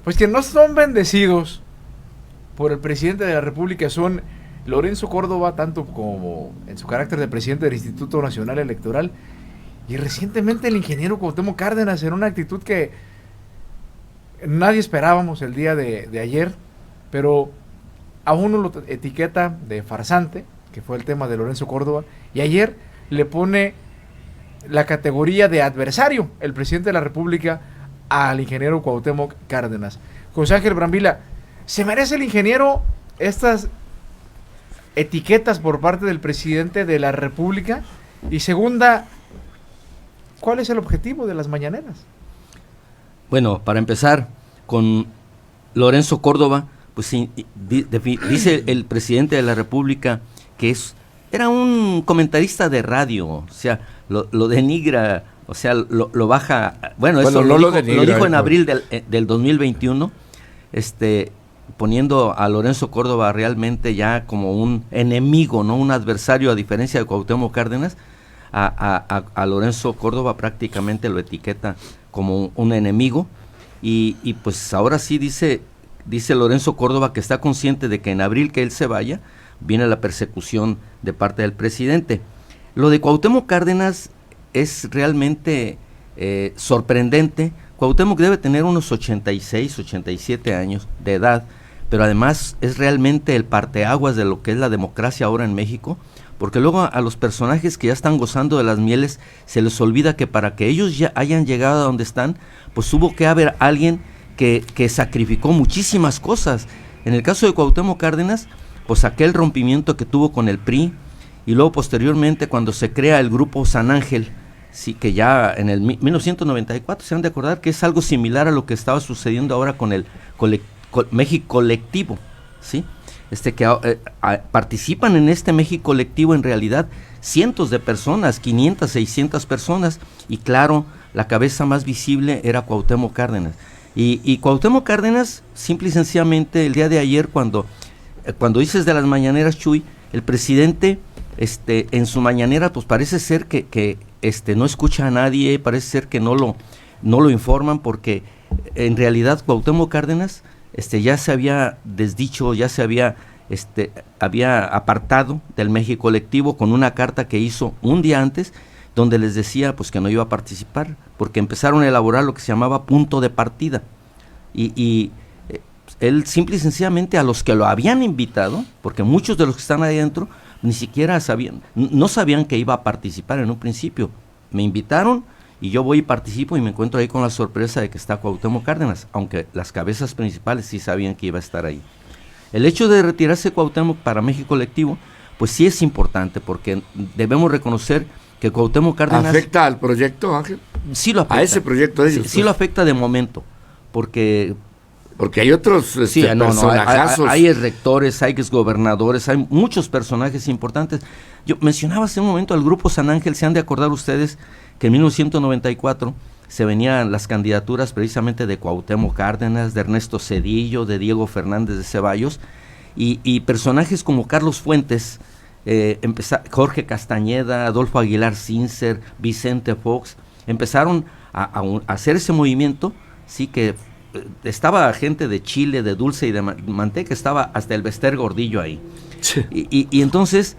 Pues que no son bendecidos por el presidente de la República son Lorenzo Córdoba, tanto como en su carácter de presidente del Instituto Nacional Electoral, y recientemente el ingeniero Cuauhtémoc Cárdenas, en una actitud que nadie esperábamos el día de ayer, pero a uno lo etiqueta de farsante, que fue el tema de Lorenzo Córdoba, y ayer le pone la categoría de adversario el presidente de la República al ingeniero Cuauhtémoc Cárdenas. José Ángel Brambila, ¿se merece el ingeniero estas etiquetas por parte del presidente de la República? Y segunda, ¿cuál es el objetivo de las mañaneras? Bueno, para empezar, con Lorenzo Córdoba, pues dice el presidente de la República que era un comentarista de radio, o sea, lo denigra, o sea, lo baja, bueno, eso lo dijo en abril del 2021, poniendo a Lorenzo Córdoba realmente ya como un enemigo, no un adversario, a diferencia de Cuauhtémoc Cárdenas. A Lorenzo Córdoba prácticamente lo etiqueta como un enemigo, y pues ahora sí dice Lorenzo Córdoba que está consciente de que en abril que él se vaya, viene la persecución de parte del presidente. Lo de Cuauhtémoc Cárdenas es realmente sorprendente. Cuauhtémoc debe tener unos 86, 87 años de edad, pero además es realmente el parteaguas de lo que es la democracia ahora en México, porque luego a los personajes que ya están gozando de las mieles se les olvida que para que ellos ya hayan llegado a donde están, pues hubo que haber alguien que sacrificó muchísimas cosas. En el caso de Cuauhtémoc Cárdenas, pues aquel rompimiento que tuvo con el PRI, y luego posteriormente cuando se crea el grupo San Ángel, sí, que ya en el 1994 se han de acordar que es algo similar a lo que estaba sucediendo ahora con el México Colectivo, ¿sí? Participan en este México Colectivo en realidad cientos de personas, 500, 600 personas, y claro, la cabeza más visible era Cuauhtémoc Cárdenas. Y Cuauhtémoc Cárdenas, simple y sencillamente, el día de ayer, cuando dices de las mañaneras, Chuy, el presidente en su mañanera, pues parece ser que no escucha a nadie, parece ser que no lo informan, porque en realidad Cuauhtémoc Cárdenas ya se había desdicho, ya se había apartado del México Colectivo con una carta que hizo un día antes, donde les decía pues que no iba a participar, porque empezaron a elaborar lo que se llamaba punto de partida, y él simple y sencillamente a los que lo habían invitado, porque muchos de los que están ahí adentro ni siquiera no sabían que iba a participar en un principio. Me invitaron y yo voy y participo, y me encuentro ahí con la sorpresa de que está Cuauhtémoc Cárdenas, aunque las cabezas principales sí sabían que iba a estar ahí. El hecho de retirarse Cuauhtémoc para México Colectivo, pues sí es importante, porque debemos reconocer que Cuauhtémoc Cárdenas... ¿Afecta al proyecto, Ángel? Sí lo afecta. ¿A ese proyecto de ellos? Sí lo afecta de momento, porque hay otros personajazos. Hay rectores, hay exgobernadores, hay muchos personajes importantes. Yo mencionaba hace un momento al grupo San Ángel. Se han de acordar ustedes que en 1994 se venían las candidaturas precisamente de Cuauhtémoc Cárdenas, de Ernesto Zedillo, de Diego Fernández de Ceballos, y personajes como Carlos Fuentes, Jorge Castañeda, Adolfo Aguilar Sincer, Vicente Fox, empezaron a hacer ese movimiento, sí, que estaba gente de chile, de dulce y de manteca, estaba hasta el Bester Gordillo ahí. Sí. Y entonces,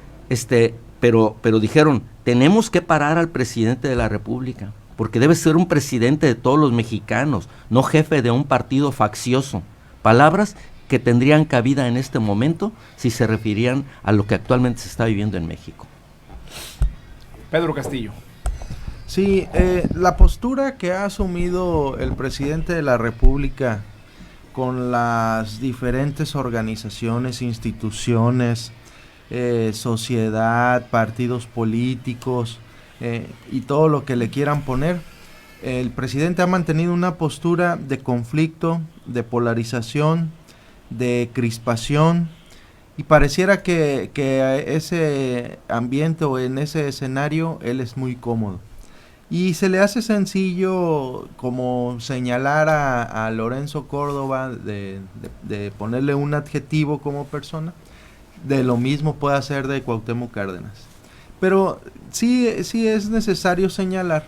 pero dijeron, tenemos que parar al presidente de la República, porque debe ser un presidente de todos los mexicanos, no jefe de un partido faccioso. Palabras que tendrían cabida en este momento si se refirían a lo que actualmente se está viviendo en México. Pedro Castillo. Sí, la postura que ha asumido el presidente de la República con las diferentes organizaciones, instituciones, sociedad, partidos políticos y todo lo que le quieran poner, el presidente ha mantenido una postura de conflicto, de polarización, de crispación, y pareciera que ese ambiente o en ese escenario él es muy cómodo. Y se le hace sencillo como señalar a Lorenzo Córdoba de ponerle un adjetivo como persona. De lo mismo puede hacer de Cuauhtémoc Cárdenas. Pero sí es necesario señalar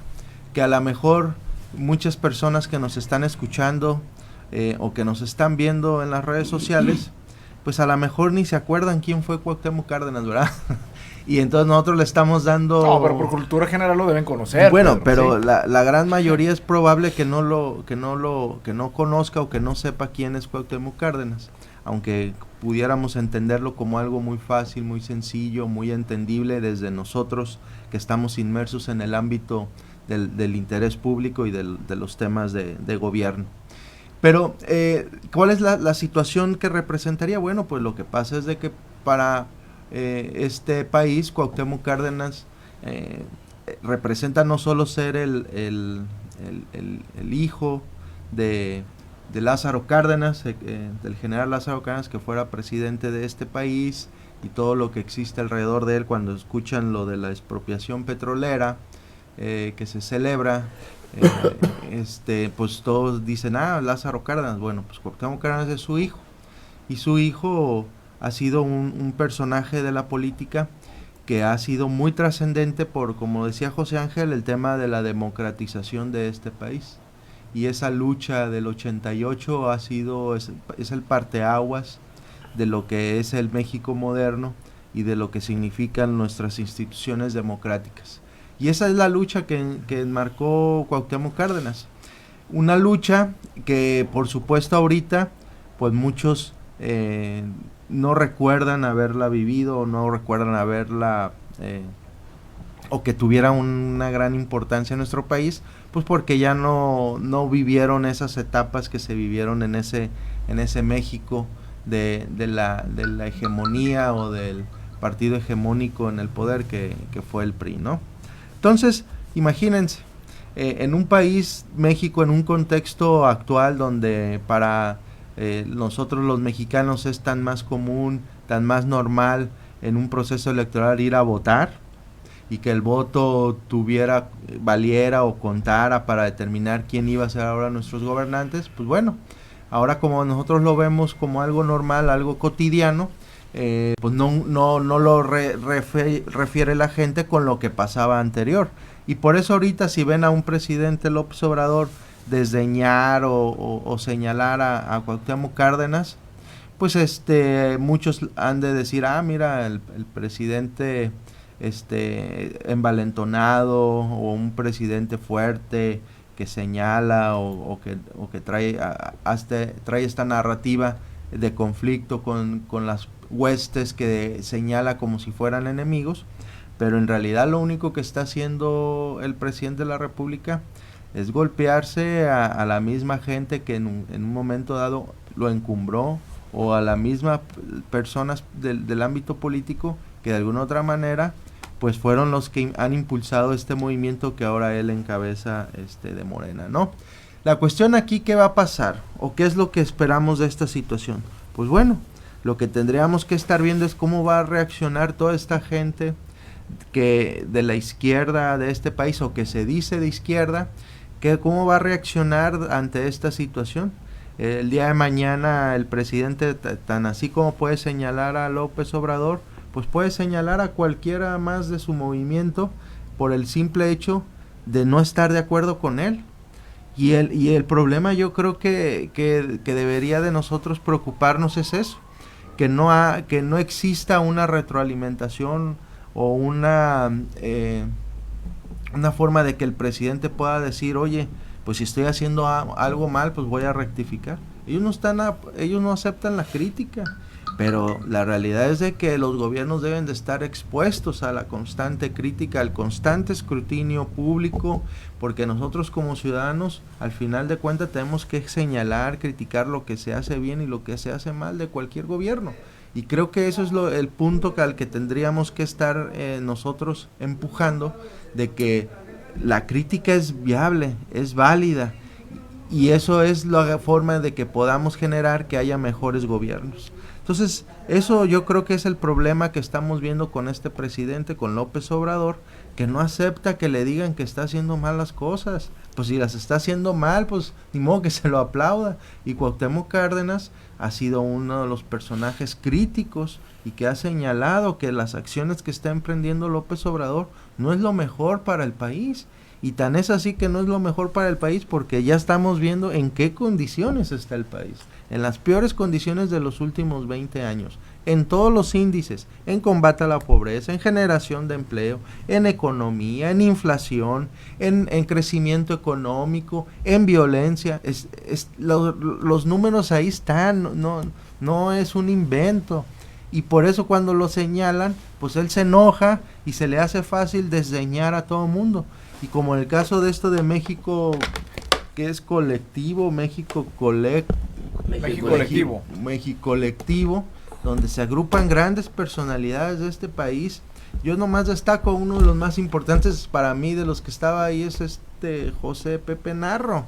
que a lo mejor muchas personas que nos están escuchando o que nos están viendo en las redes sociales, pues a lo mejor ni se acuerdan quién fue Cuauhtémoc Cárdenas, ¿verdad? Y entonces nosotros le estamos dando... No, pero por cultura general lo deben conocer. Bueno, Pedro, pero sí. la gran mayoría es probable que no conozca o que no sepa quién es Cuauhtémoc Cárdenas, aunque pudiéramos entenderlo como algo muy fácil, muy sencillo, muy entendible desde nosotros que estamos inmersos en el ámbito del interés público y de los temas de gobierno. Pero, ¿cuál es la situación que representaría? Bueno, pues lo que pasa es de que para este país, Cuauhtémoc Cárdenas representa no solo ser el hijo de Lázaro Cárdenas, del general Lázaro Cárdenas, que fuera presidente de este país, y todo lo que existe alrededor de él cuando escuchan lo de la expropiación petrolera que se celebra, pues todos dicen, Lázaro Cárdenas. Bueno, pues Cuauhtémoc Cárdenas es su hijo, y su hijo ha sido un personaje de la política que ha sido muy trascendente por, como decía José Ángel, el tema de la democratización de este país. Y esa lucha del 88 es el parteaguas de lo que es el México moderno y de lo que significan nuestras instituciones democráticas. Y esa es la lucha que enmarcó Cuauhtémoc Cárdenas. Una lucha que, por supuesto, ahorita, pues muchos no recuerdan haberla vivido, o no recuerdan haberla, o que tuviera una gran importancia en nuestro país, pues porque ya no vivieron esas etapas que se vivieron en ese México de la hegemonía o del partido hegemónico en el poder que fue el PRI, ¿no? Entonces, imagínense, en un país, México, en un contexto actual donde para nosotros los mexicanos es tan más común, tan más normal en un proceso electoral ir a votar, y que el voto valiera o contara para determinar quién iba a ser ahora nuestros gobernantes, pues bueno, ahora como nosotros lo vemos como algo normal, algo cotidiano, pues no lo refiere la gente con lo que pasaba anterior. Y por eso ahorita si ven a un presidente López Obrador desdeñar o señalar a Cuauhtémoc Cárdenas, pues muchos han de decir, mira, el presidente envalentonado, o un presidente fuerte que señala o que trae esta narrativa de conflicto con las huestes que señala como si fueran enemigos, pero en realidad lo único que está haciendo el presidente de la República es golpearse a la misma gente que en un momento dado lo encumbró, o a la misma personas del ámbito político que de alguna otra manera pues fueron los que han impulsado este movimiento que ahora él encabeza de Morena, ¿no? La cuestión aquí, ¿qué va a pasar? ¿O qué es lo que esperamos de esta situación? Pues bueno, lo que tendríamos que estar viendo es cómo va a reaccionar toda esta gente que de la izquierda de este país, o que se dice de izquierda, cómo va a reaccionar ante esta situación. El día de mañana el presidente, tan así como puede señalar a López Obrador, pues puede señalar a cualquiera más de su movimiento por el simple hecho de no estar de acuerdo con él. Y el problema, yo creo que debería de nosotros preocuparnos es eso, que no exista una retroalimentación o una forma de que el presidente pueda decir, oye, pues si estoy haciendo algo mal, pues voy a rectificar. Ellos no aceptan la crítica, pero la realidad es de que los gobiernos deben de estar expuestos a la constante crítica, al constante escrutinio público, porque nosotros como ciudadanos, al final de cuentas, tenemos que señalar, criticar lo que se hace bien y lo que se hace mal de cualquier gobierno. Y creo que eso es el punto al que tendríamos que estar nosotros empujando, de que la crítica es viable, es válida, y eso es la forma de que podamos generar que haya mejores gobiernos. Entonces, eso yo creo que es el problema que estamos viendo con este presidente, con López Obrador, que no acepta que le digan que está haciendo mal las cosas. Pues si las está haciendo mal, pues ni modo que se lo aplauda. Y Cuauhtémoc Cárdenas ha sido uno de los personajes críticos y que ha señalado que las acciones que está emprendiendo López Obrador no es lo mejor para el país. Y tan es así que no es lo mejor para el país, porque ya estamos viendo en qué condiciones está el país, en las peores condiciones de los últimos 20 años, en todos los índices, en combate a la pobreza, en generación de empleo, en economía, en inflación, en crecimiento económico, en violencia. Los números ahí están, no es un invento. Y por eso cuando lo señalan, pues él se enoja y se le hace fácil desdeñar a todo mundo. Y como en el caso de esto de México, que es colectivo, México colectivo, donde se agrupan grandes personalidades de este país. Yo nomás destaco uno de los más importantes para mí de los que estaba ahí, es José Pepe Narro,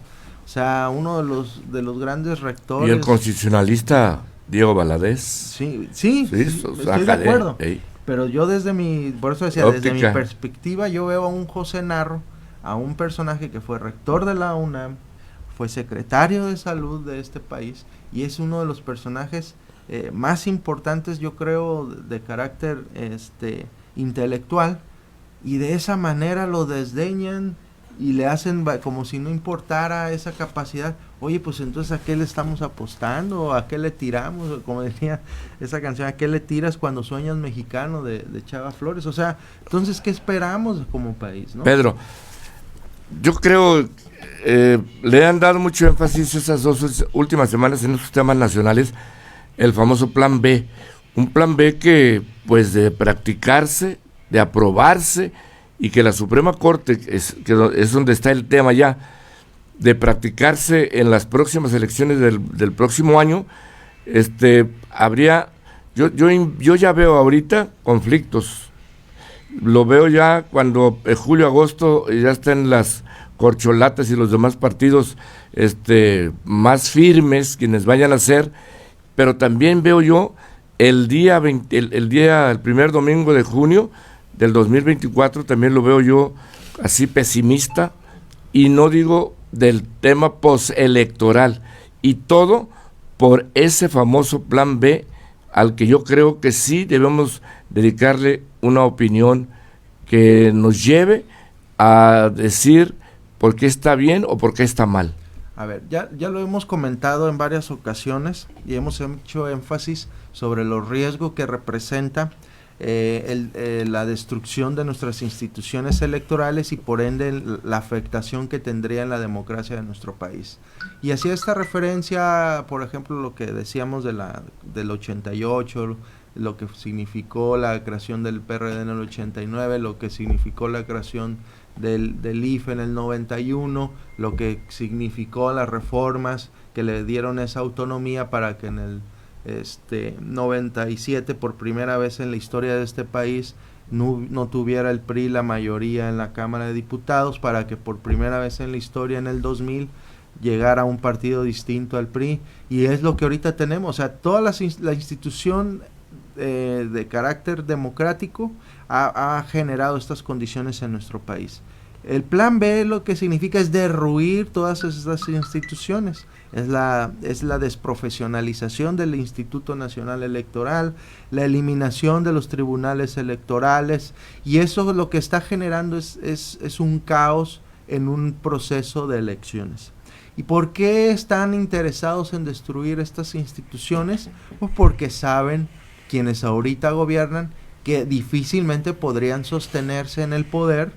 o sea, uno de los grandes rectores. Y el constitucionalista Diego Valadez. Sí, estoy de acuerdo. Pero yo por eso decía, óptica. desde mi perspectiva, yo veo a un José Narro, a un personaje que fue rector de la UNAM, fue secretario de salud de este país, y es uno de los personajes más importantes, yo creo, de carácter intelectual, y de esa manera lo desdeñan y le hacen como si no importara esa capacidad. Oye, pues entonces ¿a qué le estamos apostando? ¿A qué le tiramos? Como decía esa canción, ¿a qué le tiras cuando sueñas mexicano de Chava Flores? O sea, entonces ¿qué esperamos como país, no? Pedro, yo creo le han dado mucho énfasis esas 2 últimas semanas en estos temas nacionales, el famoso Plan B, un Plan B que, pues, de practicarse, de aprobarse, y que la Suprema Corte, que es donde está el tema ya, de practicarse en las próximas elecciones del próximo año, habría, yo ya veo ahorita conflictos, lo veo ya cuando julio, agosto, ya están las corcholatas y los demás partidos más firmes, quienes vayan a ser, pero también veo yo el primer domingo de junio del 2024, también lo veo yo así pesimista, y no digo del tema postelectoral, y todo por ese famoso Plan B, al que yo creo que sí debemos dedicarle una opinión que nos lleve a decir por qué está bien o por qué está mal. A ver, ya lo hemos comentado en varias ocasiones y hemos hecho énfasis sobre los riesgos que representa la destrucción de nuestras instituciones electorales y por ende la afectación que tendría en la democracia de nuestro país. Y hacía esta referencia, por ejemplo, lo que decíamos del 88, lo que significó la creación del PRD en el 89, lo que significó la creación del IFE en el 91, lo que significó las reformas que le dieron esa autonomía para que en el 97, por primera vez en la historia de este país, no tuviera el PRI la mayoría en la Cámara de Diputados, para que por primera vez en la historia en el 2000 llegara un partido distinto al PRI, y es lo que ahorita tenemos. O sea, toda la institución de carácter democrático ha generado estas condiciones en nuestro país. El Plan B lo que significa es derruir todas estas instituciones, es la desprofesionalización del Instituto Nacional Electoral, la eliminación de los tribunales electorales, y eso lo que está generando es un caos en un proceso de elecciones. ¿Y por qué están interesados en destruir estas instituciones? Pues porque saben quienes ahorita gobiernan que difícilmente podrían sostenerse en el poder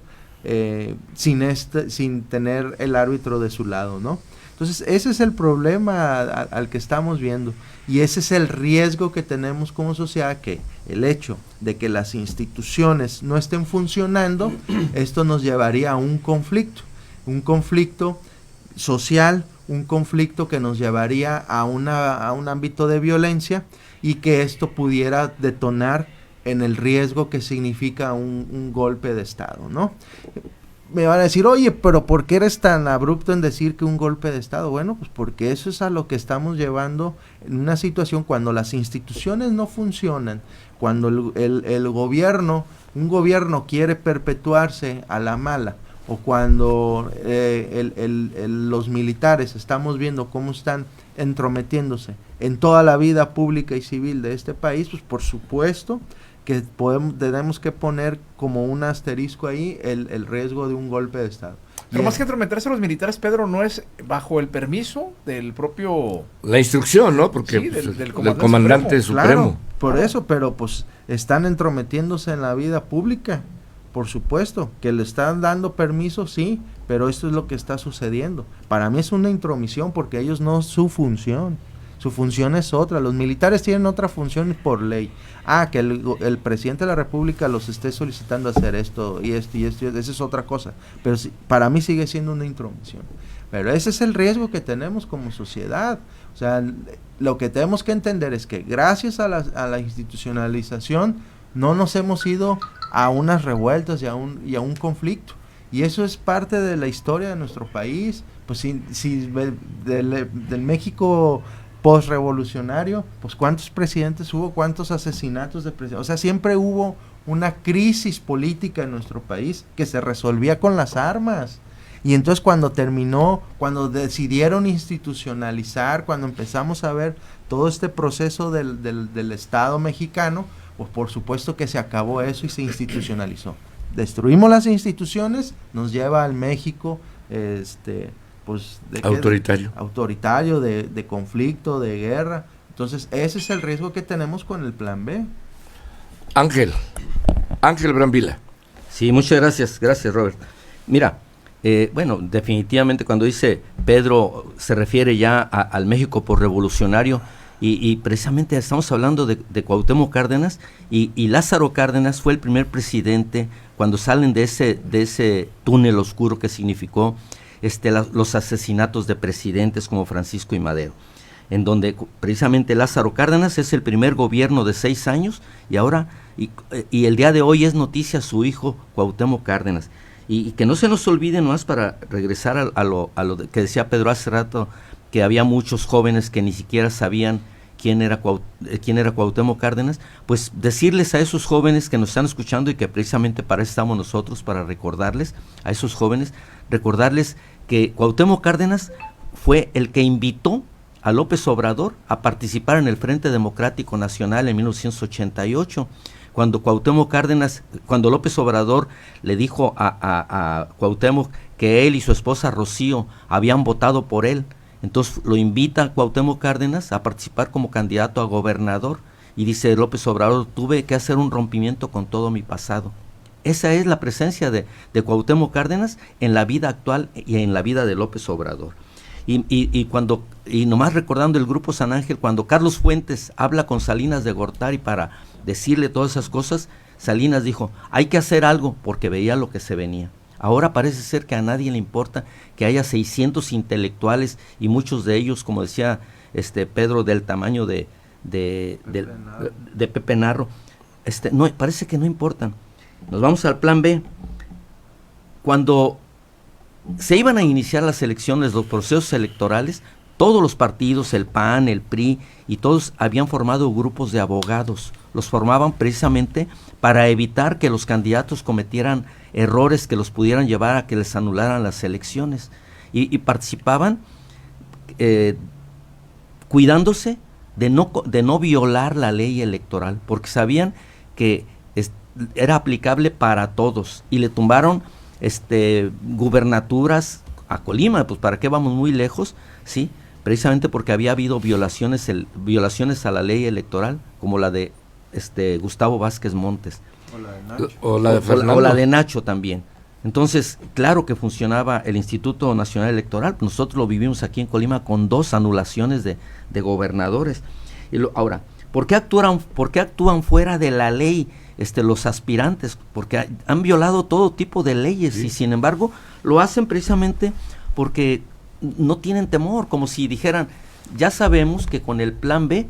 sin tener el árbitro de su lado, ¿no? Entonces ese es el problema al que estamos viendo, y ese es el riesgo que tenemos como sociedad, que el hecho de que las instituciones no estén funcionando, esto nos llevaría a un conflicto social, un conflicto que nos llevaría a un ámbito de violencia, y que esto pudiera detonar en el riesgo que significa un golpe de Estado, ¿no? Me van a decir, oye, pero ¿por qué eres tan abrupto en decir que un golpe de Estado? Bueno, pues porque eso es a lo que estamos llevando en una situación cuando las instituciones no funcionan, cuando el gobierno, un gobierno quiere perpetuarse a la mala, o cuando los militares estamos viendo cómo están entrometiéndose en toda la vida pública y civil de este país, pues por supuesto que tenemos que poner como un asterisco ahí el riesgo de un golpe de Estado. Pero más que entrometerse los militares, Pedro, ¿no es bajo el permiso del propio... La instrucción, ¿no? Porque Sí, del comandante supremo. Claro, por eso, pero pues están entrometiéndose en la vida pública, por supuesto, que le están dando permiso, sí, pero esto es lo que está sucediendo. Para mí es una intromisión porque ellos no es su función es otra, los militares tienen otra función por ley. Que el presidente de la República los esté solicitando hacer esto y esto, esa es otra cosa, pero sí, para mí sigue siendo una intromisión. Pero ese es el riesgo que tenemos como sociedad. O sea, lo que tenemos que entender es que gracias a la institucionalización no nos hemos ido a unas revueltas y a un conflicto. Y eso es parte de la historia de nuestro país. Pues si del México postrevolucionario, pues cuántos presidentes hubo, cuántos asesinatos de presidentes. O sea, siempre hubo una crisis política en nuestro país que se resolvía con las armas. Y entonces cuando decidieron institucionalizar, cuando empezamos a ver todo este proceso del Estado mexicano, pues por supuesto que se acabó eso y se institucionalizó. Destruimos las instituciones, nos lleva al México, pues autoritario, de conflicto, de guerra. Entonces ese es el riesgo que tenemos con el plan B. Ángel Brambila. Sí, muchas gracias Robert. Mira, bueno, definitivamente cuando dice Pedro se refiere ya al México postrevolucionario y precisamente estamos hablando de Cuauhtémoc Cárdenas y Lázaro Cárdenas fue el primer presidente cuando salen de ese túnel oscuro que significó los asesinatos de presidentes como Francisco y Madero, en donde precisamente Lázaro Cárdenas es el primer gobierno de 6 años y ahora, y el día de hoy es noticia su hijo Cuauhtémoc Cárdenas. Y que no se nos olvide, nomás para regresar a lo que decía Pedro hace rato, que había muchos jóvenes que ni siquiera sabían quién era Cuauhtémoc Cárdenas, pues decirles a esos jóvenes que nos están escuchando y que precisamente para eso estamos nosotros, para recordarles a esos jóvenes, recordarles que Cuauhtémoc Cárdenas fue el que invitó a López Obrador a participar en el Frente Democrático Nacional en 1988, cuando López Obrador le dijo a Cuauhtémoc que él y su esposa Rocío habían votado por él. Entonces lo invita a Cuauhtémoc Cárdenas a participar como candidato a gobernador y dice López Obrador, tuve que hacer un rompimiento con todo mi pasado. Esa es la presencia de Cuauhtémoc Cárdenas en la vida actual y en la vida de López Obrador. Y nomás recordando el Grupo San Ángel, cuando Carlos Fuentes habla con Salinas de Gortari para decirle todas esas cosas, Salinas dijo, hay que hacer algo porque veía lo que se venía. Ahora parece ser que a nadie le importa que haya 600 intelectuales y muchos de ellos, como decía Pedro, del tamaño de Pepe Narro, no, parece que no importan. Nos vamos al plan B. Cuando se iban a iniciar las elecciones, los procesos electorales, todos los partidos, el PAN, el PRI y todos habían formado grupos de abogados. Los formaban precisamente para evitar que los candidatos cometieran errores que los pudieran llevar a que les anularan las elecciones. Y participaban cuidándose de no violar la ley electoral, porque sabían que era aplicable para todos. Y le tumbaron gubernaturas a Colima, pues para qué vamos muy lejos, ¿sí? Precisamente porque había habido violaciones a la ley electoral, como la de Gustavo Vázquez Montes. O la de Fernando. O la de Nacho también. Entonces, claro que funcionaba el Instituto Nacional Electoral. Nosotros lo vivimos aquí en Colima con 2 anulaciones de gobernadores. Ahora, ¿por qué actúan fuera de la ley los aspirantes? Porque han violado todo tipo de leyes, sí. Y sin embargo lo hacen precisamente porque no tienen temor, como si dijeran, ya sabemos que con el plan B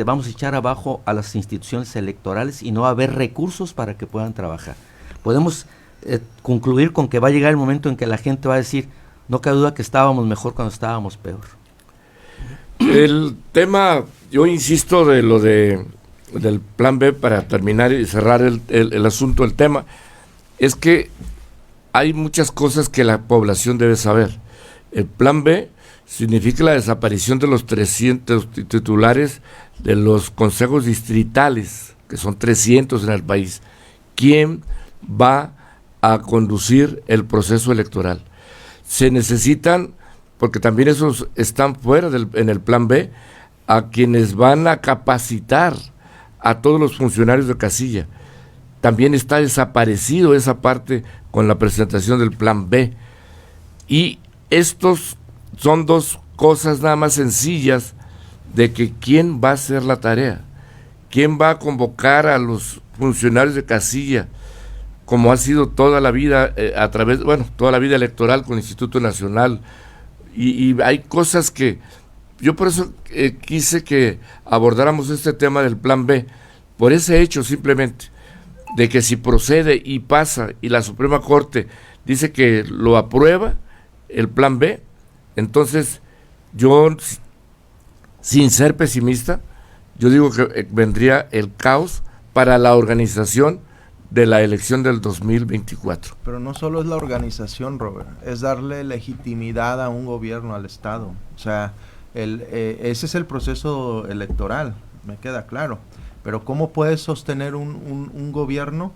vamos a echar abajo a las instituciones electorales y no va a haber recursos para que puedan trabajar. Podemos concluir con que va a llegar el momento en que la gente va a decir, no cabe duda que estábamos mejor cuando estábamos peor. El tema, yo insisto de lo del plan B para terminar y cerrar el asunto, el tema, es que hay muchas cosas que la población debe saber. El plan B significa la desaparición de los 300 titulares de los consejos distritales, que son 300 en el país. ¿Quién va a conducir el proceso electoral? se necesitan, porque también esos están fuera en el plan B, a quienes van a capacitar a todos los funcionarios de casilla. También está desaparecido esa parte con la presentación del plan B. Y estos son dos cosas nada más sencillas de que quién va a hacer la tarea, quién va a convocar a los funcionarios de casilla, como ha sido toda la vida toda la vida electoral con el Instituto Nacional. Y hay cosas que yo por eso quise que abordáramos este tema del plan B, por ese hecho simplemente, de que si procede y pasa y la Suprema Corte dice que lo aprueba, el plan B, entonces yo, sin ser pesimista, yo digo que vendría el caos para la organización de la elección del 2024. Pero no solo es la organización, Robert, es darle legitimidad a un gobierno, al Estado. O sea, ese es el proceso electoral, me queda claro. Pero ¿cómo puedes sostener un gobierno?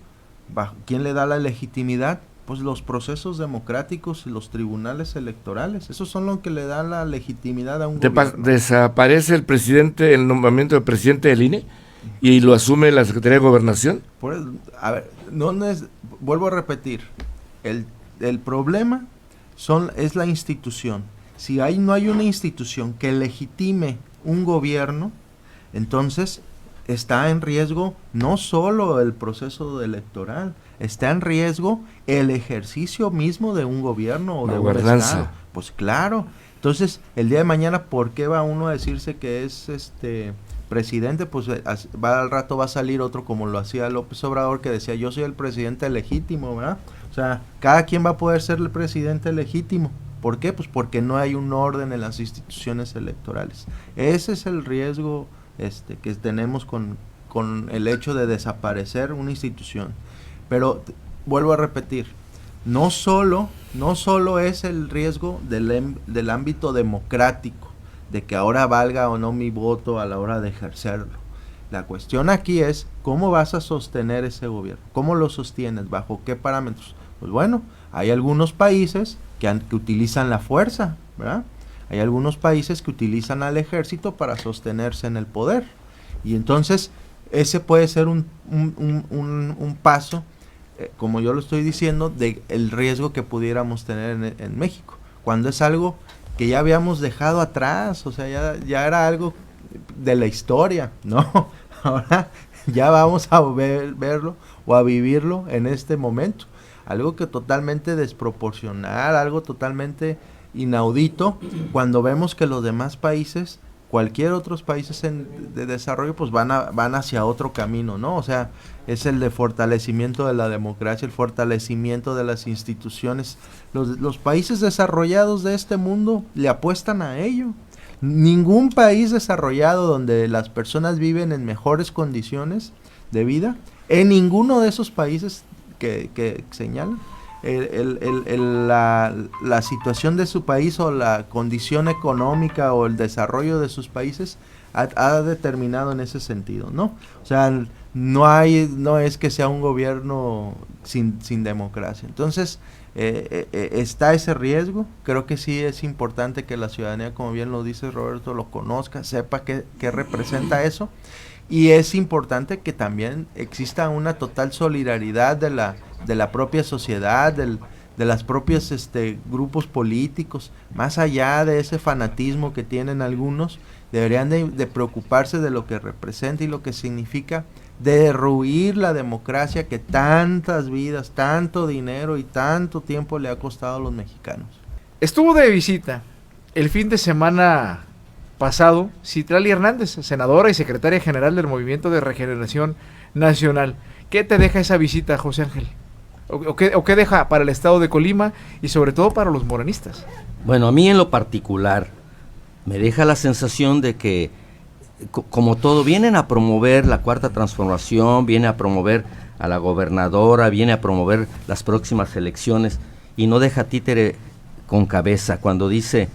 ¿Quién le da la legitimidad? Pues los procesos democráticos y los tribunales electorales. Esos son los que le dan la legitimidad a un gobierno. ¿Desaparece el presidente, el nombramiento del presidente del INE y lo asume la Secretaría de Gobernación? Vuelvo a repetir, el problema es la institución. Si no hay una institución que legitime un gobierno, entonces está en riesgo no solo el proceso electoral, está en riesgo el ejercicio mismo de un gobierno o de un Estado. Pues claro. Entonces, el día de mañana, ¿por qué va uno a decirse que es presidente? Pues al rato va a salir otro como lo hacía López Obrador, que decía, yo soy el presidente legítimo, ¿verdad? O sea, cada quien va a poder ser el presidente legítimo. ¿Por qué? Pues porque no hay un orden en las instituciones electorales. Ese es el riesgo que tenemos con el hecho de desaparecer una institución. Pero vuelvo a repetir, no solo es el riesgo del ámbito democrático, de que ahora valga o no mi voto a la hora de ejercerlo. La cuestión aquí es cómo vas a sostener ese gobierno, cómo lo sostienes, bajo qué parámetros. Pues bueno, hay algunos países que utilizan la fuerza, ¿verdad? Hay algunos países que utilizan al ejército para sostenerse en el poder. Y entonces ese puede ser un paso, como yo lo estoy diciendo, de el riesgo que pudiéramos tener en México, cuando es algo que ya habíamos dejado atrás, o sea, ya era algo de la historia, ¿no? Ahora ya vamos a verlo o a vivirlo en este momento. Algo que totalmente desproporcional, algo totalmente inaudito, cuando vemos que los demás países, cualquier otros países de desarrollo, pues van hacia otro camino, ¿no? O sea, es el de fortalecimiento de la democracia, el fortalecimiento de las instituciones. Los países desarrollados de este mundo le apuestan a ello. Ningún país desarrollado donde las personas viven en mejores condiciones de vida, en ninguno de esos países que señalan, la situación de su país o la condición económica o el desarrollo de sus países ha determinado en ese sentido, ¿no? O sea, no es que sea un gobierno sin democracia. Entonces, está ese riesgo. Creo que sí es importante que la ciudadanía, como bien lo dice Roberto, lo conozca, sepa qué representa eso. Y es importante que también exista una total solidaridad de la propia sociedad, de las propias grupos políticos, más allá de ese fanatismo que tienen algunos. Deberían de preocuparse de lo que representa y lo que significa derruir la democracia que tantas vidas, tanto dinero y tanto tiempo le ha costado a los mexicanos. Estuvo de visita el fin de semana pasado Citlali Hernández, senadora y secretaria general del Movimiento de Regeneración Nacional. ¿Qué te deja esa visita, José Ángel? ¿O qué deja para el estado de Colima y sobre todo para los morenistas? Bueno, a mí en lo particular me deja la sensación de que, como todo, vienen a promover la Cuarta Transformación, viene a promover a la gobernadora, viene a promover las próximas elecciones y no deja títere con cabeza cuando dice,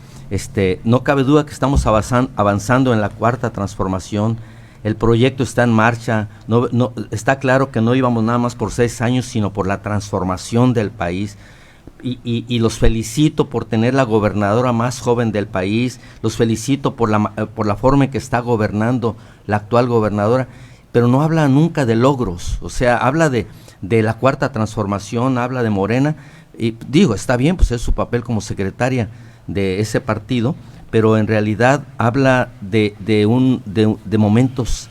no cabe duda que estamos avanzando en la Cuarta Transformación, el proyecto está en marcha, no está claro que no íbamos nada más por 6 años, sino por la transformación del país. y los felicito por tener la gobernadora más joven del país, los felicito por la forma en que está gobernando la actual gobernadora, pero no habla nunca de logros, o sea, habla de la cuarta transformación, habla de Morena, y digo, está bien, pues es su papel como secretaria de ese partido, pero en realidad habla de momentos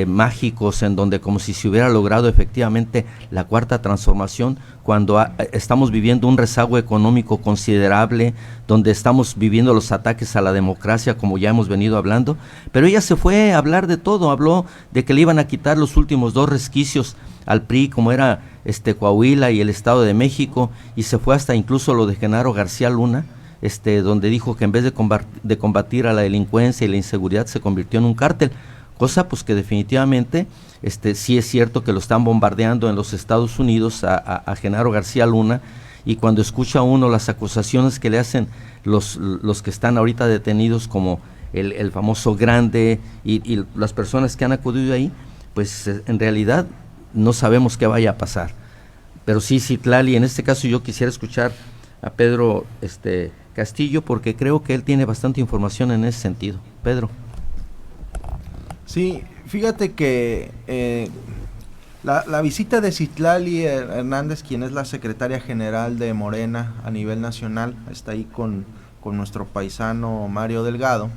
mágicos en donde como si se hubiera logrado efectivamente la cuarta transformación, cuando estamos viviendo un rezago económico considerable, donde estamos viviendo los ataques a la democracia como ya hemos venido hablando, pero ella se fue a hablar de todo, habló de que le iban a quitar los últimos 2 resquicios al PRI, como era Coahuila y el Estado de México, y se fue hasta incluso lo de Genaro García Luna, donde dijo que en vez de combatir a la delincuencia y la inseguridad se convirtió en un cártel, cosa pues que definitivamente sí es cierto que lo están bombardeando en los Estados Unidos a Genaro García Luna, y cuando escucha uno las acusaciones que le hacen los que están ahorita detenidos, como el famoso Grande y las personas que han acudido ahí, pues en realidad no sabemos qué vaya a pasar. Pero sí, Citlali, en este caso yo quisiera escuchar a Pedro Castillo, porque creo que él tiene bastante información en ese sentido. Pedro. Sí, fíjate que la visita de Citlali Hernández, quien es la secretaria general de Morena a nivel nacional, está ahí con nuestro paisano Mario Delgado,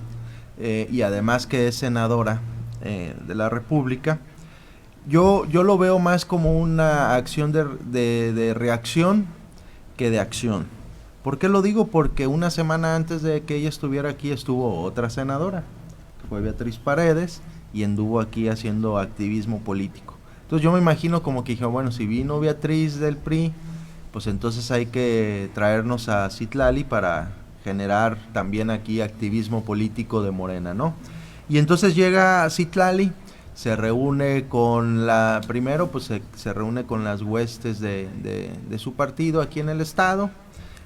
y además que es senadora de la República. Yo lo veo más como una acción de reacción que de acción. ¿Por qué lo digo? Porque una semana antes de que ella estuviera aquí estuvo otra senadora, que fue Beatriz Paredes, y anduvo aquí haciendo activismo político. Entonces yo me imagino como que dije, bueno, si vino Beatriz del PRI, pues entonces hay que traernos a Citlali para generar también aquí activismo político de Morena, ¿no? Y entonces llega Citlali, se reúne con primero pues se reúne con las huestes de su partido aquí en el estado,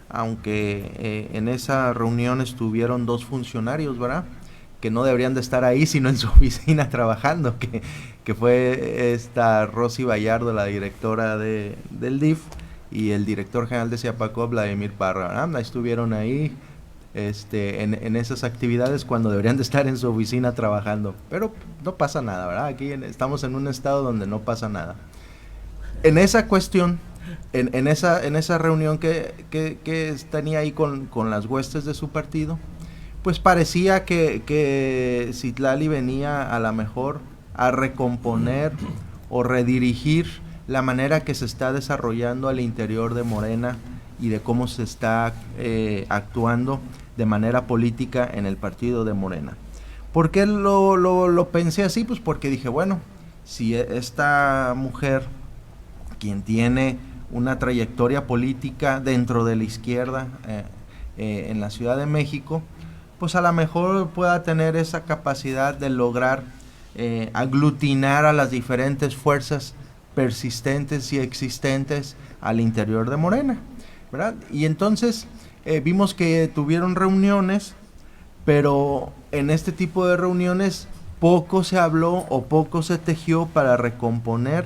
aunque en esa reunión estuvieron 2 funcionarios, ¿verdad?, que no deberían de estar ahí sino en su oficina trabajando, que fue esta Rosy Vallardo, la directora del DIF, y el director general de Ciapacop, Vladimir Parra, ¿verdad? Estuvieron ahí en esas actividades cuando deberían de estar en su oficina trabajando, pero no pasa nada, ¿verdad? Aquí estamos en un estado donde no pasa nada. En esa cuestión, en esa reunión que tenía ahí con las huestes de su partido, pues parecía que Citlali venía a lo mejor a recomponer o redirigir la manera que se está desarrollando al interior de Morena y de cómo se está actuando de manera política en el partido de Morena. ¿Por qué lo pensé así? Pues porque dije, bueno, si esta mujer, quien tiene una trayectoria política dentro de la izquierda en la Ciudad de México, pues a lo mejor pueda tener esa capacidad de lograr aglutinar a las diferentes fuerzas persistentes y existentes al interior de Morena, ¿verdad? Y entonces vimos que tuvieron reuniones, pero en este tipo de reuniones poco se habló o poco se tejió para recomponer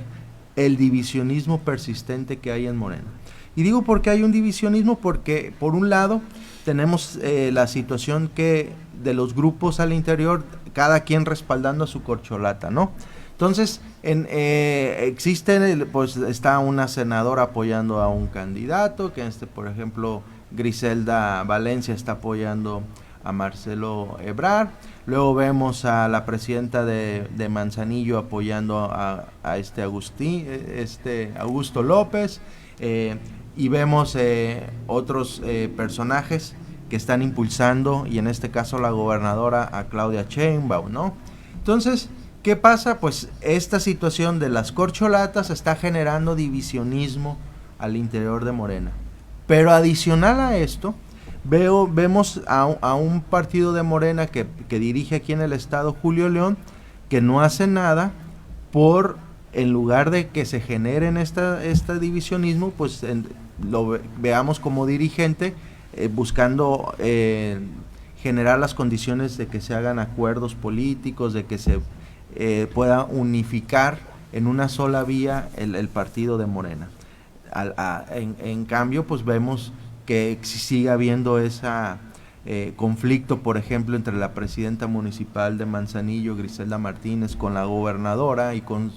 el divisionismo persistente que hay en Morena. Y digo por qué hay un divisionismo, porque por un lado tenemos la situación que de los grupos al interior, cada quien respaldando a su corcholata, ¿no? Entonces, pues está una senadora apoyando a un candidato, que por ejemplo, Griselda Valencia está apoyando a Marcelo Ebrard. Luego vemos a la presidenta de Manzanillo apoyando a Augusto López, y vemos otros personajes que están impulsando, y en este caso la gobernadora, a Claudia Sheinbaum, ¿no? Entonces, ¿qué pasa? Pues esta situación de las corcholatas está generando divisionismo al interior de Morena. Pero adicional a esto, vemos a un partido de Morena que dirige aquí en el estado Julio León, que no hace nada por, en lugar de que se generen este divisionismo, pues lo veamos como dirigente, buscando generar las condiciones de que se hagan acuerdos políticos, de que se pueda unificar en una sola vía el partido de Morena. En cambio, pues vemos que sigue habiendo esa conflicto, por ejemplo, entre la presidenta municipal de Manzanillo, Griselda Martínez, con la gobernadora y con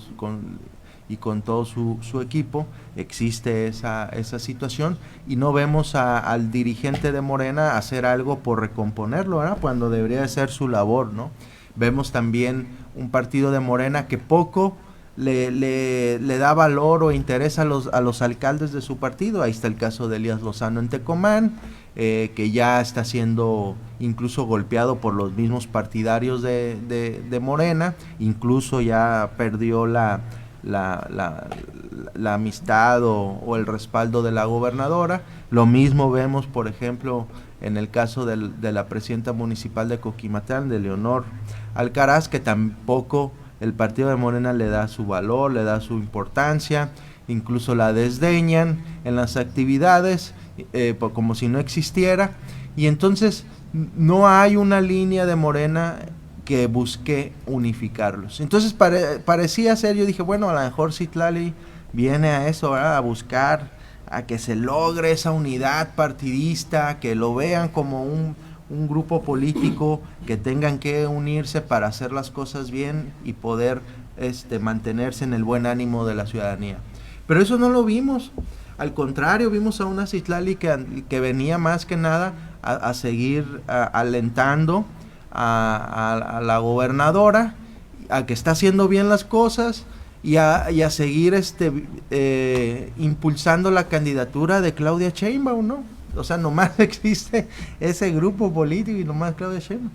todo su equipo. Existe esa situación y no vemos al dirigente de Morena hacer algo por recomponerlo, ¿verdad? Cuando debería de ser su labor, ¿no? Vemos también un partido de Morena que poco le da valor o interés a los alcaldes de su partido. Ahí está el caso de Elías Lozano en Tecomán, que ya está siendo incluso golpeado por los mismos partidarios de Morena, incluso ya perdió la amistad o el respaldo de la gobernadora. Lo mismo vemos, por ejemplo, en el caso de la presidenta municipal de Coquimatlán, de Leonor Alcaraz, que tampoco el partido de Morena le da su valor, le da su importancia, incluso la desdeñan en las actividades, como si no existiera, y entonces no hay una línea de Morena que busque unificarlos. Entonces parecía ser, yo dije, bueno, a lo mejor Citlali viene a eso, ¿verdad? A buscar a que se logre esa unidad partidista, que lo vean como un grupo político, que tengan que unirse para hacer las cosas bien y poder mantenerse en el buen ánimo de la ciudadanía. Pero eso no lo vimos. Al contrario, vimos a una Citlali que venía más que nada a seguir alentando a la gobernadora, a que está haciendo bien las cosas y a seguir impulsando la candidatura de Claudia Sheinbaum, ¿no? O sea, nomás existe ese grupo político y nomás Claudia Sheinbaum.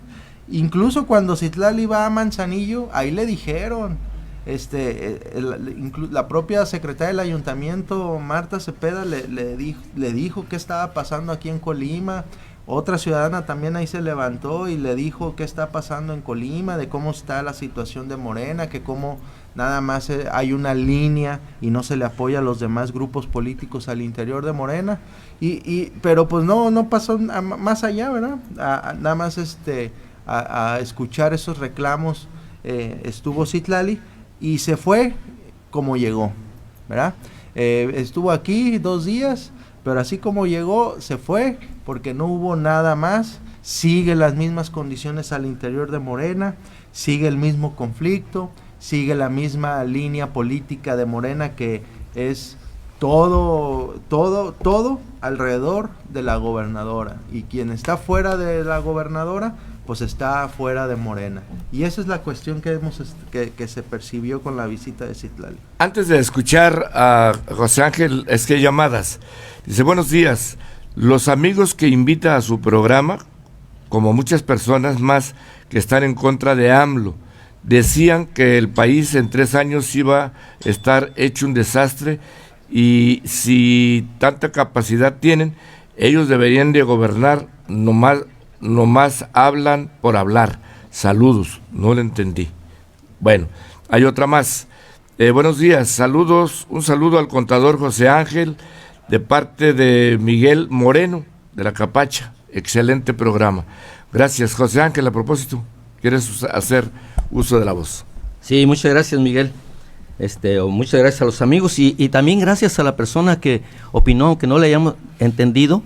Incluso cuando Citlali va a Manzanillo, ahí le dijeron, la propia secretaria del ayuntamiento, Marta Cepeda, le dijo qué estaba pasando aquí en Colima. Otra ciudadana también ahí se levantó y le dijo qué está pasando en Colima, de cómo está la situación de Morena, que cómo nada más hay una línea y no se le apoya a los demás grupos políticos al interior de Morena, pero pues no pasó más allá, ¿verdad? Nada más a escuchar esos reclamos estuvo Citlali y se fue como llegó, ¿verdad? Estuvo aquí 2 días, pero así como llegó, se fue, porque no hubo nada más. Sigue las mismas condiciones al interior de Morena, sigue el mismo conflicto, sigue la misma línea política de Morena, que es todo alrededor de la gobernadora. Y quien está fuera de la gobernadora, pues está fuera de Morena. Y esa es la cuestión que se percibió con la visita de Citlali. Antes de escuchar a José Ángel, es que hay llamadas. Dice, buenos días. Los amigos que invita a su programa, como muchas personas más que están en contra de AMLO, decían que el país en 3 años iba a estar hecho un desastre, y si tanta capacidad tienen, ellos deberían de gobernar, nomás hablan por hablar. Saludos, no lo entendí. Bueno, hay otra más. Buenos días, saludos, un saludo al contador José Ángel, de parte de Miguel Moreno, de La Capacha. Excelente programa. Gracias, José Ángel. A propósito, ¿quieres hacer uso de la voz? Sí, muchas gracias, Miguel. Muchas gracias a los amigos y también gracias a la persona que opinó, aunque no le hayamos entendido,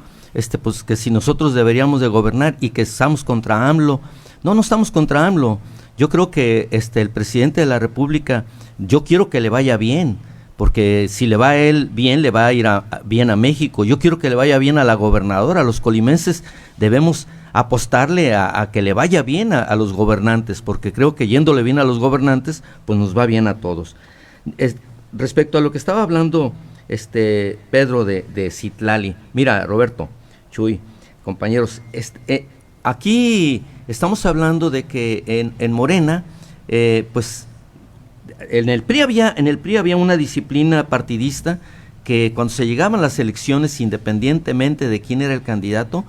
pues que si nosotros deberíamos de gobernar y que estamos contra AMLO. No estamos contra AMLO. Yo creo que el presidente de la República, yo quiero que le vaya bien, porque si le va a él bien, le va a ir bien a México. Yo quiero que le vaya bien a la gobernadora. Los colimenses debemos apostarle a que le vaya bien a los gobernantes, porque creo que yéndole bien a los gobernantes, pues nos va bien a todos. Respecto a lo que estaba hablando Pedro de Citlali, mira, Roberto, Chuy, compañeros, aquí estamos hablando de que en Morena, pues en el PRI había una disciplina partidista que cuando se llegaban las elecciones, independientemente de quién era el candidato,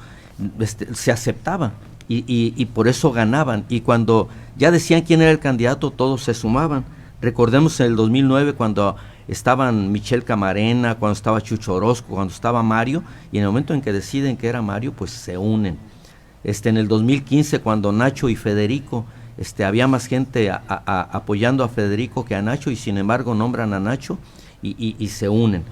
se aceptaba y por eso ganaban, y cuando ya decían quién era el candidato, todos se sumaban. Recordemos en el 2009 cuando estaban Michelle Camarena, cuando estaba Chucho Orozco, cuando estaba Mario, y en el momento en que deciden que era Mario, pues se unen. En el 2015 cuando Nacho y Federico, había más gente apoyando a Federico que a Nacho, y sin embargo nombran a Nacho y se unen.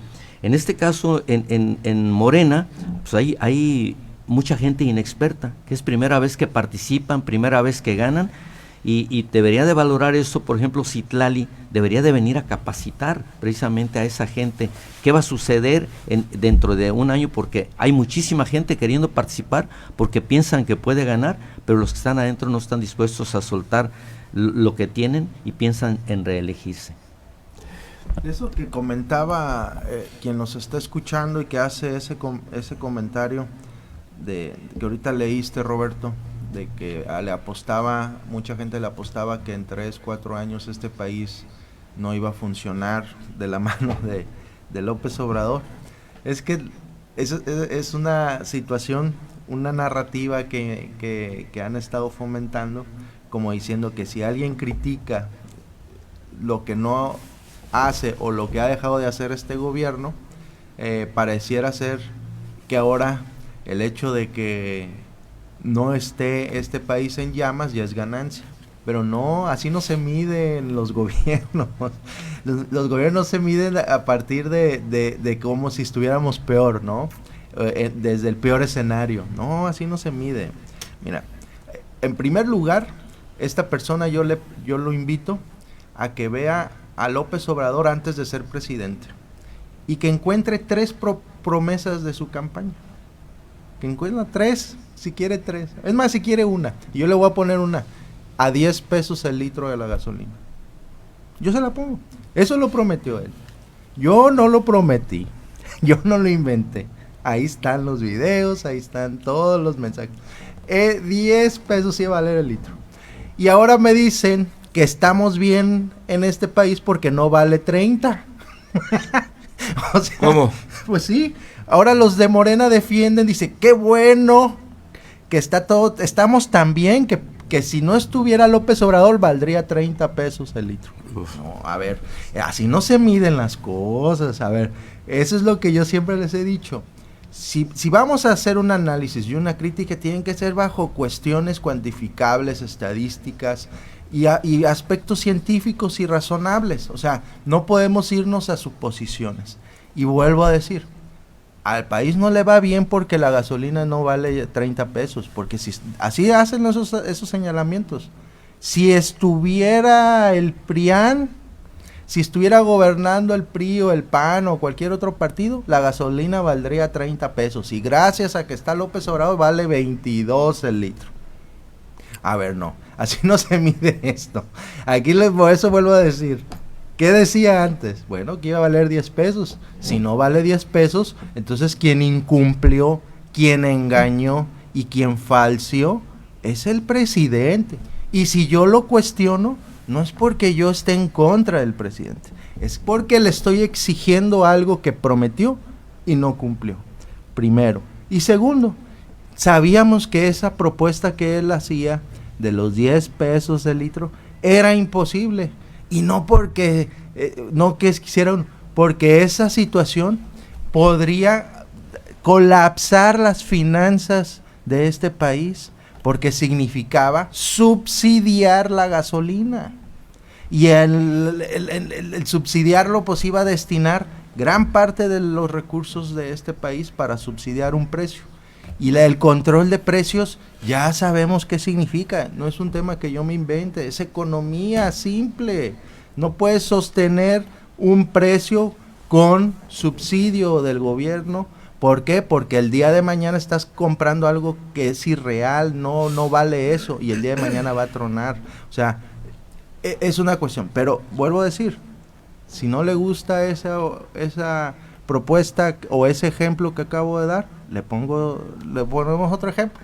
En este caso, en Morena, pues hay mucha gente inexperta, que es primera vez que participan, primera vez que ganan, y debería de valorar eso. Por ejemplo, Citlali debería de venir a capacitar precisamente a esa gente qué va a suceder dentro de un año, porque hay muchísima gente queriendo participar porque piensan que puede ganar, pero los que están adentro no están dispuestos a soltar lo que tienen y piensan en reelegirse. Eso que comentaba quien nos está escuchando y que hace ese comentario de que ahorita leíste, Roberto, de que mucha gente le apostaba que en 3-4 años este país no iba a funcionar de la mano de López Obrador. Es que es una situación, una narrativa que han estado fomentando, como diciendo que si alguien critica lo que no hace o lo que ha dejado de hacer este gobierno, pareciera ser que ahora el hecho de que no esté este país en llamas ya es ganancia. Pero no, así no se miden los gobiernos. Los gobiernos se miden a partir de como si estuviéramos peor, ¿no? Desde el peor escenario. No, así no se mide. Mira, en primer lugar, esta persona yo lo invito a que vea a López Obrador antes de ser presidente y que encuentre 3 promesas de su campaña. Que encuentre 3, si quiere 3. Es más, si quiere una. Y yo le voy a poner una. A 10 pesos el litro de la gasolina. Yo se la pongo. Eso lo prometió él. Yo no lo prometí. Yo no lo inventé. Ahí están los videos, ahí están todos los mensajes. 10 pesos iba a valer el litro. Y ahora me dicen que estamos bien en este país porque no vale 30. O sea, ¿cómo? Pues sí. Ahora los de Morena defienden, dice, qué bueno que estamos tan bien que si no estuviera López Obrador valdría 30 pesos el litro. Uf. No, a ver, así no se miden las cosas. A ver, eso es lo que yo siempre les he dicho. Si vamos a hacer un análisis y una crítica, tienen que ser bajo cuestiones cuantificables, estadísticas y aspectos científicos y razonables. O sea, no podemos irnos a suposiciones. Y vuelvo a decir, al país no le va bien porque la gasolina no vale 30 pesos, porque así hacen esos señalamientos. Si estuviera el PRIAN, si estuviera gobernando el PRI o el PAN o cualquier otro partido, la gasolina valdría 30 pesos. Y gracias a que está López Obrador vale 22 el litro. A ver, no, así no se mide esto. Aquí por eso vuelvo a decir, ¿qué decía antes? Bueno, que iba a valer 10 pesos. Si no vale 10 pesos, entonces quien incumplió, quien engañó y quien falseó es el presidente. Y si yo lo cuestiono, no es porque yo esté en contra del presidente, es porque le estoy exigiendo algo que prometió y no cumplió. Primero. Y segundo, sabíamos que esa propuesta que él hacía de los 10 pesos el litro era imposible. Y no porque no que quisieran, porque esa situación podría colapsar las finanzas de este país, porque significaba subsidiar la gasolina. Y el subsidiarlo pues iba a destinar gran parte de los recursos de este país para subsidiar un precio. Y el control de precios ya sabemos qué significa, no es un tema que yo me invente, es economía simple. No puedes sostener un precio con subsidio del gobierno. ¿Por qué? Porque el día de mañana estás comprando algo que es irreal, no vale eso, y el día de mañana va a tronar. O sea, es una cuestión. Pero vuelvo a decir, si no le gusta esa propuesta o ese ejemplo que acabo de dar, le ponemos otro ejemplo.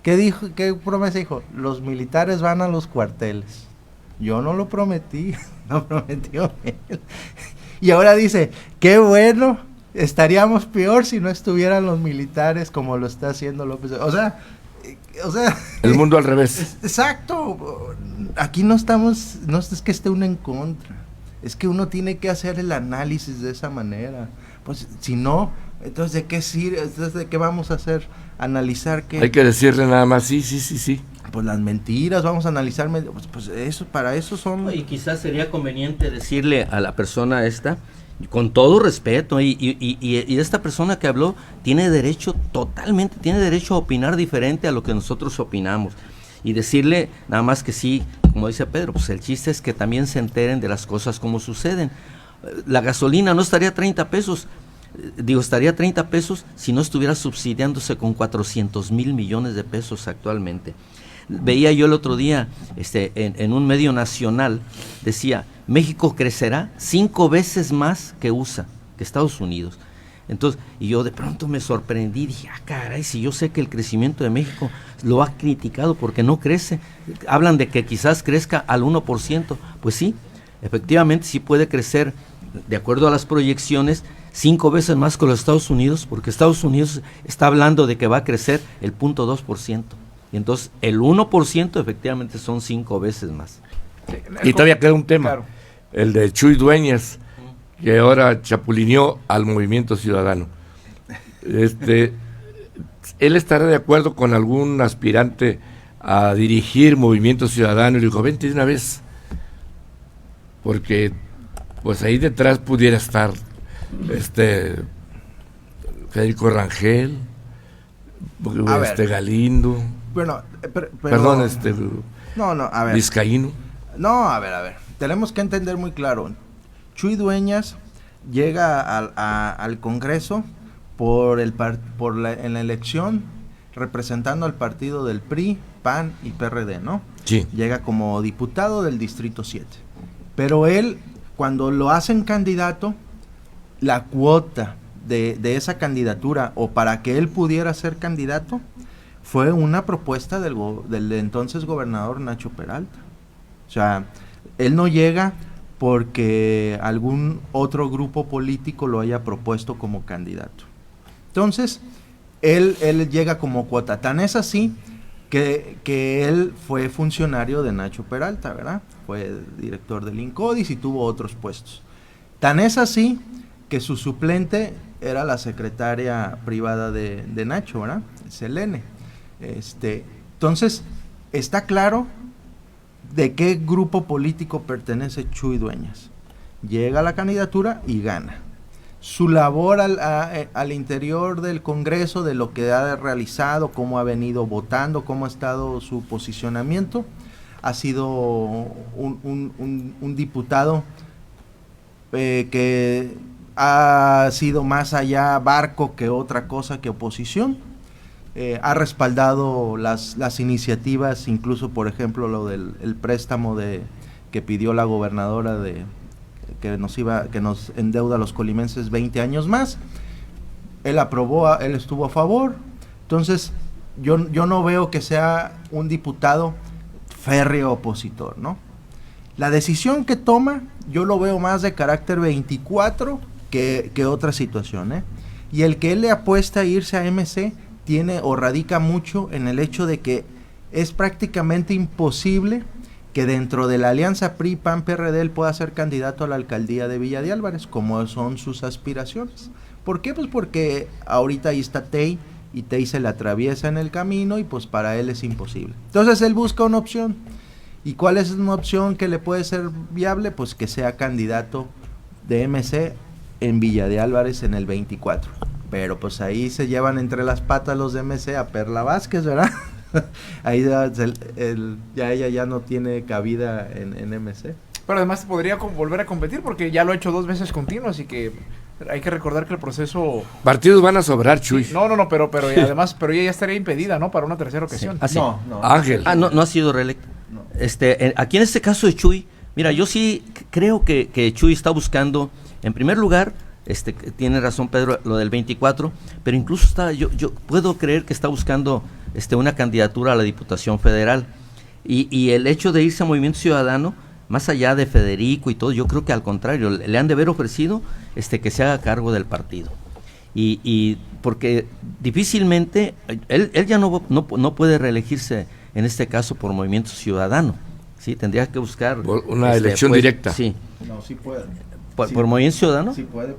¿Qué promesa dijo? Los militares van a los cuarteles. Yo no lo prometí, lo prometió él. Y ahora dice, qué bueno, estaríamos peor si no estuvieran los militares como lo está haciendo López. O sea, el mundo al revés. Exacto. Aquí no es que esté uno en contra. Es que uno tiene que hacer el análisis de esa manera. Pues si no, entonces ¿de qué sirve? Entonces, ¿de qué vamos a hacer? Analizar qué. Hay que decirle nada más, sí. Pues las mentiras, vamos a analizar, pues eso, para eso son. Y quizás sería conveniente decirle a la persona esta, Con todo respeto, y esta persona que habló tiene derecho, totalmente, tiene derecho a opinar diferente a lo que nosotros opinamos. Y decirle nada más que sí, como dice Pedro, pues el chiste es que también se enteren de las cosas como suceden. La gasolina no estaría a 30 pesos, estaría a 30 pesos si no estuviera subsidiándose con 400,000 millones de pesos actualmente. Veía yo el otro día en un medio nacional, decía, México crecerá 5 veces más que USA, que Estados Unidos. Entonces, y yo de pronto me sorprendí, dije, caray, si yo sé que el crecimiento de México lo ha criticado porque no crece. Hablan de que quizás crezca al 1%, pues sí, efectivamente sí puede crecer, de acuerdo a las proyecciones, 5 veces más que los Estados Unidos, porque Estados Unidos está hablando de que va a crecer el 0.2%. Y entonces el 1% efectivamente son 5 veces más. Y todavía queda un tema, claro, el de Chuy Dueñas, que ahora chapulineó al Movimiento Ciudadano. Él estará de acuerdo con algún aspirante a dirigir Movimiento Ciudadano, y le dijo, vente de una vez, porque pues ahí detrás pudiera estar Federico Rangel, Galindo, Bueno, perdón, no, a ver. Vizcaíno. No, a ver, tenemos que entender muy claro. Chuy Dueñas llega al Congreso en la elección representando al partido del PRI, PAN y PRD, ¿no? Sí. Llega como diputado del Distrito 7. Pero él, cuando lo hacen candidato, la cuota de esa candidatura, o para que él pudiera ser candidato, fue una propuesta del entonces gobernador Nacho Peralta. O sea, él no llega porque algún otro grupo político lo haya propuesto como candidato. Entonces, él llega como cuota. Tan es así que él fue funcionario de Nacho Peralta, ¿verdad? Fue director del INCODIS y tuvo otros puestos. Tan es así que su suplente era la secretaria privada de Nacho, ¿verdad? Selene. Entonces, está claro de qué grupo político pertenece Chuy Dueñas. Llega a la candidatura y gana. Su labor al interior del Congreso, de lo que ha realizado, cómo ha venido votando, cómo ha estado su posicionamiento, ha sido un diputado que ha sido más allá barco que otra cosa que oposición. Ha respaldado las iniciativas, incluso por ejemplo lo del el préstamo que pidió la gobernadora que nos endeuda a los colimenses 20 años más. Él aprobó, él estuvo a favor. Entonces yo no veo que sea un diputado férreo opositor, ¿no? La decisión que toma yo lo veo más de carácter 24 que otra situación, ¿eh? Y el que él le apuesta a irse a MC tiene o radica mucho en el hecho de que es prácticamente imposible que dentro de la alianza PRI-PAN-PRD él pueda ser candidato a la alcaldía de Villa de Álvarez, como son sus aspiraciones. ¿Por qué? Pues porque ahorita ahí está Tey, y Tey se le atraviesa en el camino, y pues para él es imposible. Entonces él busca una opción. ¿Y cuál es una opción que le puede ser viable? Pues que sea candidato de MC en Villa de Álvarez en el 24. Pero pues ahí se llevan entre las patas los de MC a Perla Vázquez, ¿verdad? Ahí ya ella ya no tiene cabida en MC. Pero además podría volver a competir porque ya lo ha hecho 2 veces continuas, y que hay que recordar que el proceso... Partidos van a sobrar, Chuy. No, pero y además, pero ella ya estaría impedida, ¿no? Para una tercera ocasión. Sí. No. Ángel. No ha sido reelecto. No. Aquí en este caso de Chuy, mira, yo sí creo que Chuy está buscando, en primer lugar, tiene razón Pedro, lo del 24, pero incluso yo puedo creer que está buscando una candidatura a la Diputación Federal, y el hecho de irse a Movimiento Ciudadano, más allá de Federico y todo, yo creo que al contrario, le han de haber ofrecido que se haga cargo del partido, y porque difícilmente, él ya no puede reelegirse en este caso por Movimiento Ciudadano, ¿sí? Tendría que buscar una elección directa. Sí. No, sí puede. ¿Por Movimiento Ciudadano? Sí puede,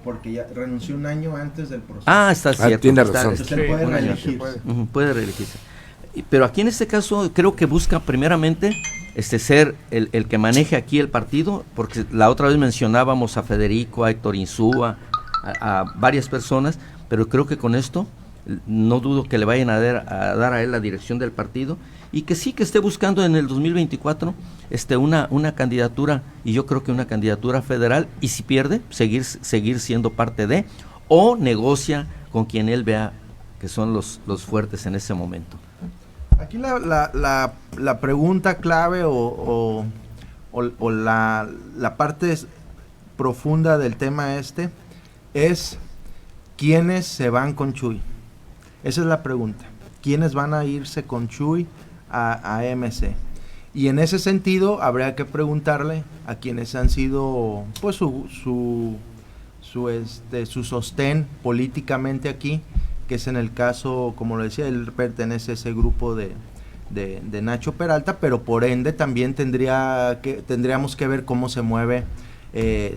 porque ya renunció un año antes del proceso. Está cierto. Tiene razón. Entonces él puede reelegirse. Puede reelegirse. Pero aquí en este caso creo que busca primeramente ser el que maneje aquí el partido, porque la otra vez mencionábamos a Federico, a Héctor Insúa, a varias personas, pero creo que con esto no dudo que le vayan a dar a él la dirección del partido, y que sí que esté buscando en el 2024 una candidatura, y yo creo que una candidatura federal, y si pierde, seguir siendo parte de, o negocia con quien él vea que son los fuertes en ese momento. Aquí la pregunta clave o la parte profunda del tema es ¿quiénes se van con Chuy? Esa es la pregunta. ¿Quiénes van a irse con Chuy a MC? Y en ese sentido habría que preguntarle a quienes han sido pues su sostén políticamente aquí, que es en el caso, como lo decía, él pertenece a ese grupo de Nacho Peralta, pero por ende también tendríamos que ver cómo se mueve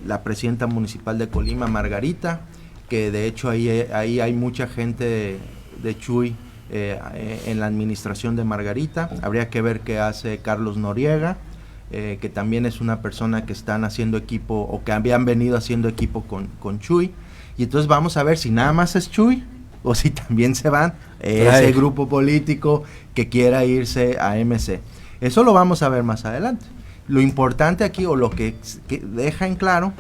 la presidenta municipal de Colima, Margarita, que de hecho ahí hay mucha gente de Chuy en la administración de Margarita. Habría que ver qué hace Carlos Noriega, que también es una persona que están haciendo equipo o que habían venido haciendo equipo con Chuy, y entonces vamos a ver si nada más es Chuy o si también se van ese grupo político que quiera irse a MC. Eso lo vamos a ver más adelante. Lo importante aquí, o lo que deja en claro,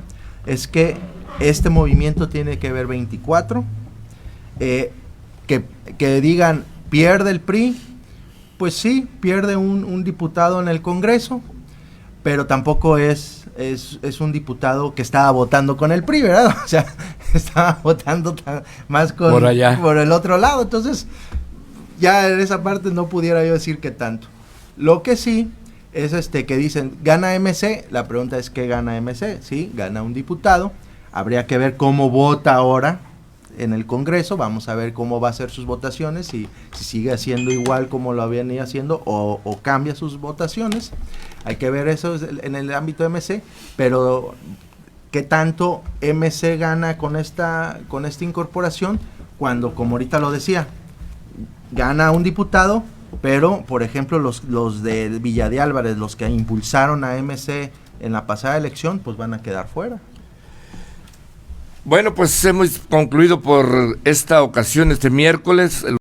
es que este movimiento tiene que ver 24, que digan, pierde el PRI, pues sí, pierde un diputado en el Congreso, pero tampoco es un diputado que estaba votando con el PRI, ¿verdad? O sea, estaba votando más por el otro lado. Entonces, ya en esa parte no pudiera yo decir que tanto. Lo que sí es que dicen, ¿gana MC? La pregunta es, ¿qué gana MC? Sí, gana un diputado. Habría que ver cómo vota ahora en el Congreso. Vamos a ver cómo va a ser sus votaciones, si sigue haciendo igual como lo habían ido haciendo o cambia sus votaciones. Hay que ver eso en el ámbito de MC, pero ¿qué tanto MC gana con esta incorporación? Cuando, como ahorita lo decía, gana un diputado, pero por ejemplo los de Villa de Álvarez, los que impulsaron a MC en la pasada elección, pues van a quedar fuera. Bueno, pues hemos concluido por esta ocasión, este miércoles.